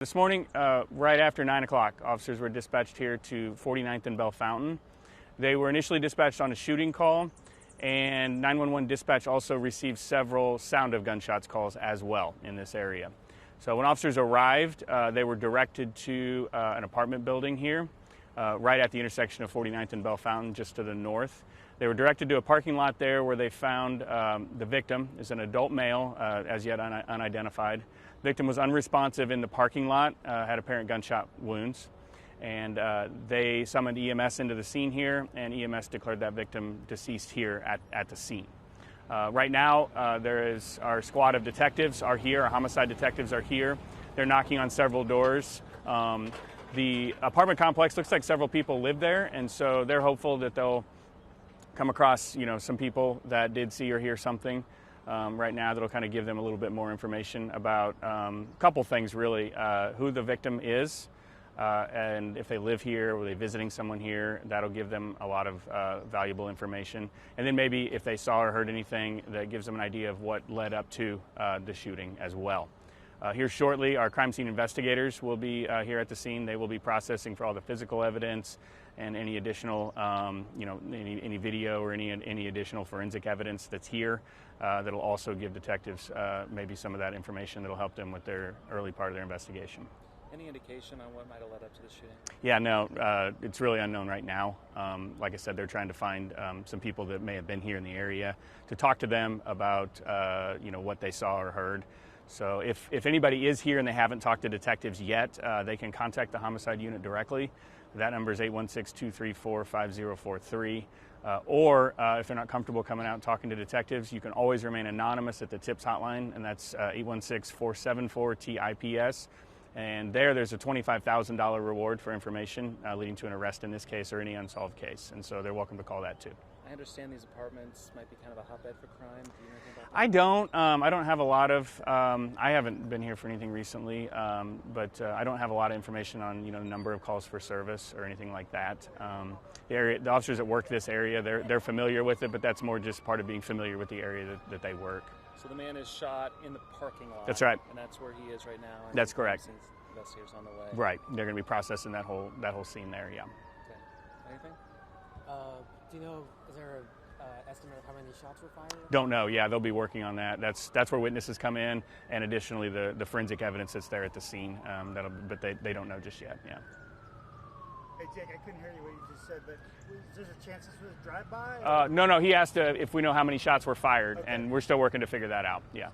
This morning, right after 9 o'clock, officers were dispatched here to 49th and Bell Fountain. They were initially dispatched on a shooting call, and 911 dispatch also received several sound of gunshots calls as well in this area. So when officers arrived, they were directed to an apartment building here, right at the intersection of 49th and Bell Fountain, just to the north. They were directed to a parking lot there where they found the victim is an adult male, as yet unidentified. Victim was unresponsive in the parking lot, had apparent gunshot wounds, and they summoned EMS into the scene here, and EMS declared that victim deceased here at the scene. Right now, our squad of detectives are here, our homicide detectives are here. They're knocking on several doors. The apartment complex looks like several people live there, and so they're hopeful that they'll come across, some people that did see or hear something right now that'll kind of give them a little bit more information about a couple things, really. Who the victim is, and if they live here, or they visiting someone here, that'll give them a lot of valuable information. And then maybe if they saw or heard anything that gives them an idea of what led up to the shooting as well. Here shortly, our crime scene investigators will be here at the scene. They will be processing for all the physical evidence and any additional, any video or any additional forensic evidence that's here. That'll also give detectives maybe some of that information that'll help them with their early part of their investigation. Any indication on what might have led up to the shooting? Yeah, no, it's really unknown right now. Like I said, they're trying to find some people that may have been here in the area to talk to them about, what they saw or heard. So if anybody is here and they haven't talked to detectives yet, they can contact the homicide unit directly. That number is 816-234-5043. Or if they're not comfortable coming out and talking to detectives, you can always remain anonymous at the TIPS hotline, and that's 816-474-TIPS. And there's a $25,000 reward for information leading to an arrest in this case or any unsolved case. And so they're welcome to call that too. I understand these apartments might be kind of a hotbed for crime. Do you know anything about that? I don't. I don't have a lot of. I haven't been here for anything recently, but I don't have a lot of information on the number of calls for service or anything like that. The officers that work this area, they're familiar with it, but that's more just part of being familiar with the area that they work. So the man is shot in the parking lot. That's right. And that's where he is right now. That's correct. Investigators on the way. Right. They're going to be processing that whole scene there. Yeah. Okay. Anything? Do you know, is there an estimate of how many shots were fired? Don't know. Yeah, they'll be working on that. That's where witnesses come in, and additionally the forensic evidence that's there at the scene. But they don't know just yet. Yeah. Hey Jake, I couldn't hear you what you just said, but is there a chance this was a drive-by? No. He asked if we know how many shots were fired, okay. And we're still working to figure that out. Yeah.